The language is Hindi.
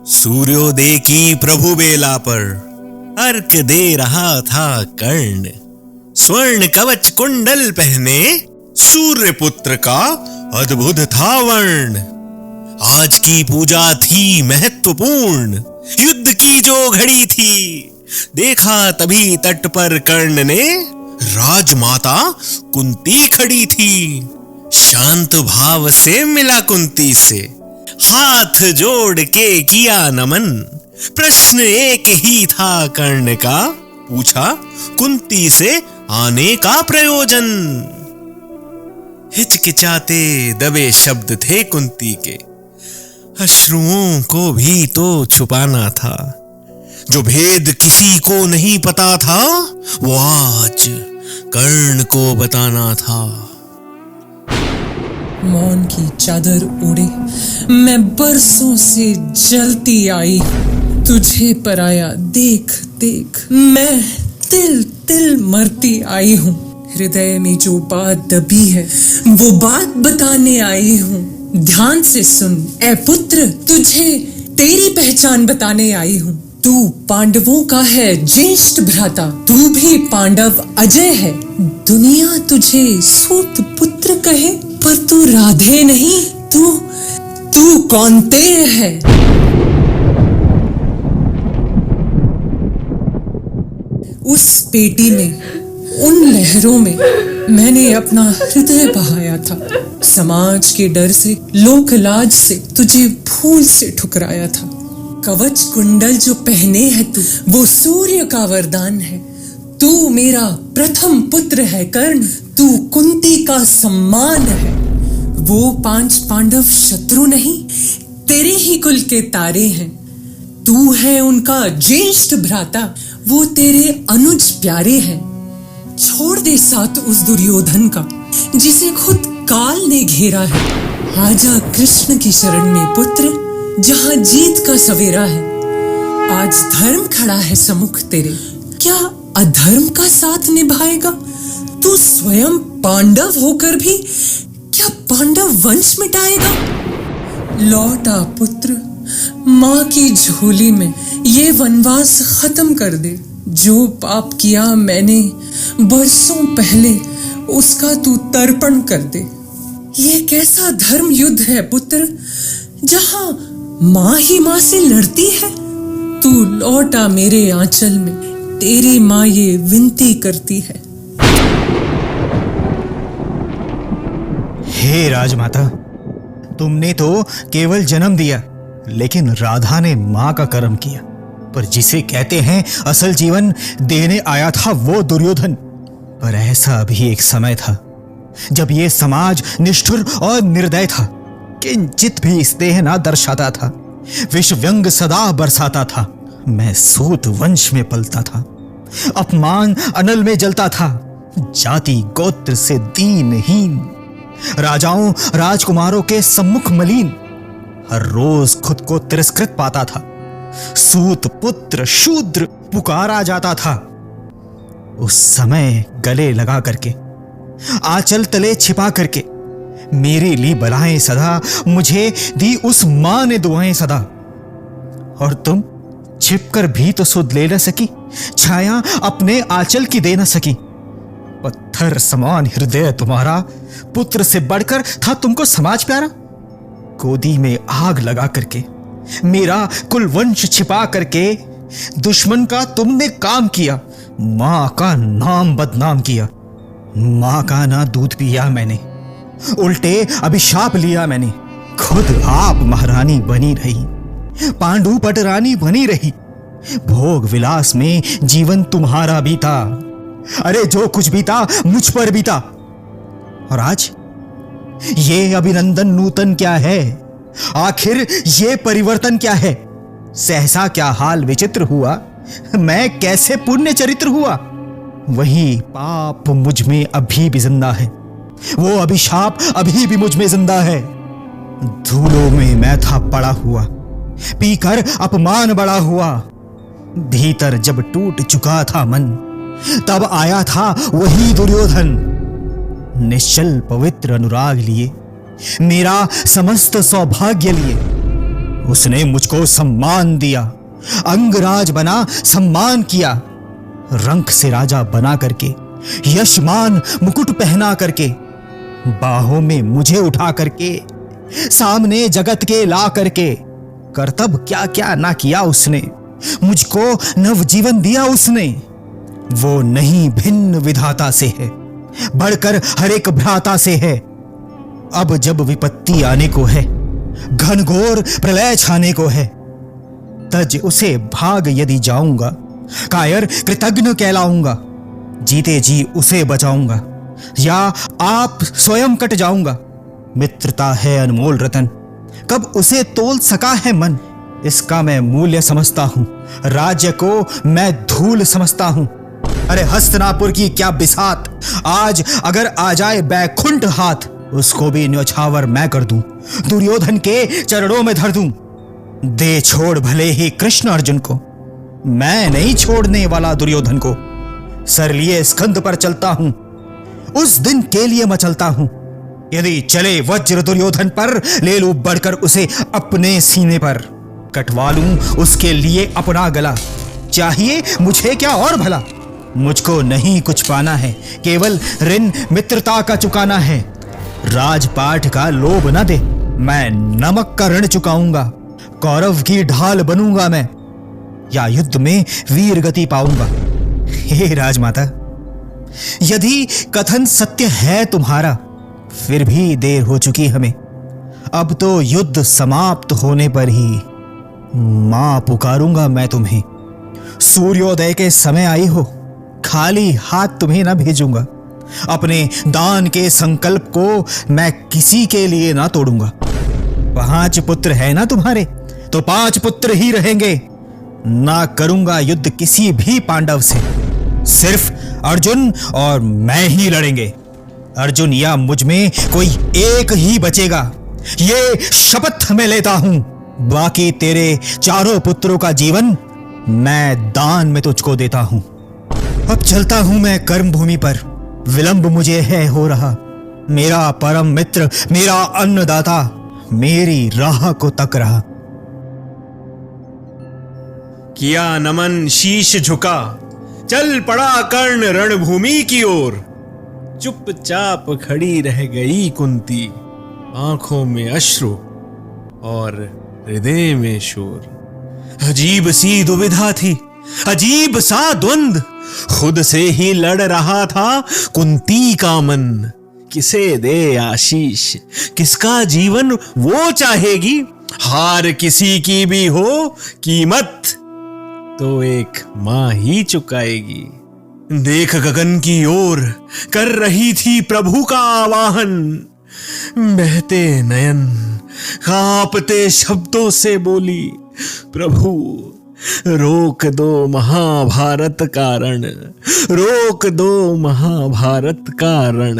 सूर्योदय की प्रभु बेला पर अर्घ दे रहा था कर्ण। स्वर्ण कवच कुंडल पहने सूर्य पुत्र का अद्भुत था वर्ण। आज की पूजा थी महत्वपूर्ण, युद्ध की जो घड़ी थी। देखा तभी तट पर कर्ण ने राजमाता कुंती खड़ी थी। शांत भाव से मिला कुंती से, हाथ जोड़ के किया नमन। प्रश्न एक ही था कर्ण का, पूछा कुंती से आने का प्रयोजन। हिचकिचाते दबे शब्द थे कुंती के, अश्रुओं को भी तो छुपाना था। जो भेद किसी को नहीं पता था, वो आज कर्ण को बताना था। मौन की चादर ओढ़े मैं बरसों से जलती आई। तुझे पराया देख देख मैं तिल तिल मरती आई हूँ। हृदय में जो बात दबी है वो बात बताने आई हूँ। ध्यान से सुन ए पुत्र, तुझे तेरी पहचान बताने आई हूँ। तू पांडवों का है ज्येष्ठ भ्राता, तू भी पांडव अजय है। दुनिया तुझे सूत पुत्र कहे, पर तू राधे नहीं, तू कौन्तेय है। उस पेटी में, उन लहरों में मैंने अपना हृदय बहाया था। समाज के डर से, लोक लाज से तुझे भूल से ठुकराया था। कवच कुंडल जो पहने है तू, वो सूर्य का वरदान है। तू मेरा प्रथम पुत्र है कर्ण, तू कुंती का सम्मान है। वो 5 पांडव शत्रु नहीं, तेरे ही कुल के तारे हैं। तू है उनका ज्येष्ठ भ्राता, वो तेरे अनुज प्यारे हैं। छोड़ दे साथ उस दुर्योधन का, जिसे खुद काल ने घेरा है। आजा कृष्ण की शरण में पुत्र, जहां जीत का सवेरा है। आज धर्म खड़ा है सम्मुख तेरे, क्या अधर्म का साथ निभाएगा? तू स्वयं पांडव होकर भी क्या पांडव वंश मिटाएगा? लौट आ पुत्र, माँ की झोली में ये वनवास खत्म कर दे। जो पाप किया मैंने बरसों पहले, उसका तू तर्पण कर दे। ये कैसा धर्म युद्ध है पुत्र, जहां माँ ही माँ से लड़ती है? तू लौटा मेरे आंचल में, तेरी माँ ये विनती करती है। हे राजमाता, तुमने तो केवल जन्म दिया, लेकिन राधा ने माँ का कर्म किया। पर जिसे कहते हैं असल जीवन देने आया था वो दुर्योधन। पर ऐसा भी एक समय था जब ये समाज निष्ठुर और निर्दय था। किंचित भी स्नेह ना दर्शाता था, विष व्यंग सदा बरसाता था। मैं सूत वंश में पलता था, अपमान अनल में जलता था। जाति गोत्र से दीनहीन, राजाओं राजकुमारों के सम्मुख मलिन। हर रोज खुद को तिरस्कृत पाता था। सूत पुत्र शूद्र पुकारा जाता था। उस समय गले लगा करके, आंचल तले छिपा करके, मेरे लिए बलाएं सदा मुझे दी उस मां ने दुआएं सदा। और तुम छिपकर भी तो सुध ले न सकी, छाया अपने आंचल की दे न सकी। पत्थर समान हृदय तुम्हारा, पुत्र से बढ़कर था तुमको समाज प्यारा। गोदी में आग लगा करके, मेरा कुल वंश छिपा करके, दुश्मन का तुमने काम किया। मां का नाम बदनाम किया। मां का ना दूध पिया मैंने, उल्टे अभिशाप लिया मैंने। खुद आप महारानी बनी रही, पांडु पटरानी बनी रही। भोग विलास में जीवन तुम्हारा बीता। अरे जो कुछ बीता मुझ पर बीता। और आज ये अभिनंदन नूतन क्या है? आखिर ये परिवर्तन क्या है? सहसा क्या हाल विचित्र हुआ, मैं कैसे पुण्य चरित्र हुआ। वही पाप मुझ में अभी भी जिंदा है, वो अभिशाप अभी भी मुझ में जिंदा है। धूलों में मैं था पड़ा हुआ, पीकर अपमान बड़ा हुआ। भीतर जब टूट चुका था मन, तब आया था वही दुर्योधन। निश्चल पवित्र अनुराग लिए, मेरा समस्त सौभाग्य लिए। उसने मुझको सम्मान दिया, अंगराज बना, सम्मान किया, रंक से राजा बना करके, यशमान मुकुट पहना करके, बाहों में मुझे उठा करके, सामने जगत के ला करके, करतब क्या क्या ना किया उसने, मुझको नवजीवन दिया उसने। वो नहीं भिन्न विधाता से है, बढ़कर हर एक भ्राता से है। अब जब विपत्ति आने को है, घनघोर प्रलय छाने को है, तज उसे भाग यदि जाऊंगा, कायर कृतज्ञ कहलाऊंगा, जीते जी उसे बचाऊंगा, या आप स्वयं कट जाऊंगा। मित्रता है अनमोल रतन, कब उसे तोल सका है मन, इसका मैं मूल्य समझता हूं, राज्य को मैं धूल समझता हूं। अरे हस्तनापुर की क्या बिसात, आज अगर आ जाए बैकुंठ हाथ, उसको भी न्योछावर मैं कर दूं, दुर्योधन के चरणों में धर दूं। दे छोड़ भले ही कृष्ण अर्जुन को, मैं नहीं छोड़ने वाला दुर्योधन को। सर लिए स्कंद पर चलता हूं, उस दिन के लिए मैं चलता हूं। यदि चले वज्र दुर्योधन पर, ले लूं बढ़कर उसे अपने सीने पर, कटवा लूं उसके लिए अपना गला। चाहिए मुझे क्या और भला, मुझको नहीं कुछ पाना है, केवल ऋण मित्रता का चुकाना है। राजपाट का लोभ न दे, मैं नमक का ऋण चुकाऊंगा, कौरव की ढाल बनूंगा मैं, या युद्ध में वीर गति पाऊंगा। हे राजमाता, यदि कथन सत्य है तुम्हारा, फिर भी देर हो चुकी हमें। अब तो युद्ध समाप्त होने पर ही मां पुकारूंगा मैं तुम्हें। सूर्योदय के समय आई हो, खाली हाथ तुम्हें ना भेजूंगा। अपने दान के संकल्प को मैं किसी के लिए ना तोड़ूंगा। 5 पुत्र है ना तुम्हारे, तो 5 पुत्र ही रहेंगे। ना करूंगा युद्ध किसी भी पांडव से, सिर्फ अर्जुन और मैं ही लड़ेंगे। अर्जुन या मुझ में कोई एक ही बचेगा, ये शपथ मैं लेता हूं। बाकी तेरे चारों पुत्रों का जीवन मैं दान में तुझको देता हूं। अब चलता हूं मैं कर्म भूमि पर, विलंब मुझे है हो रहा। मेरा परम मित्र, मेरा अन्नदाता मेरी राह को तक रहा। किया नमन शीश झुका, चल पड़ा कर्ण रणभूमि की ओर। चुपचाप खड़ी रह गई कुंती, आंखों में अश्रु और हृदय में शोर। अजीब सी दुविधा थी, अजीब सा द्वंद, खुद से ही लड़ रहा था कुंती का मन। किसे दे आशीष, किसका जीवन वो चाहेगी, हार किसी की भी हो कीमत तो एक मां ही चुकाएगी। देख गगन की ओर कर रही थी प्रभु का आवाहन, बहते नयन कांपते शब्दों से बोली, प्रभु रोक दो महाभारत का रण, रोक दो महाभारत का रण।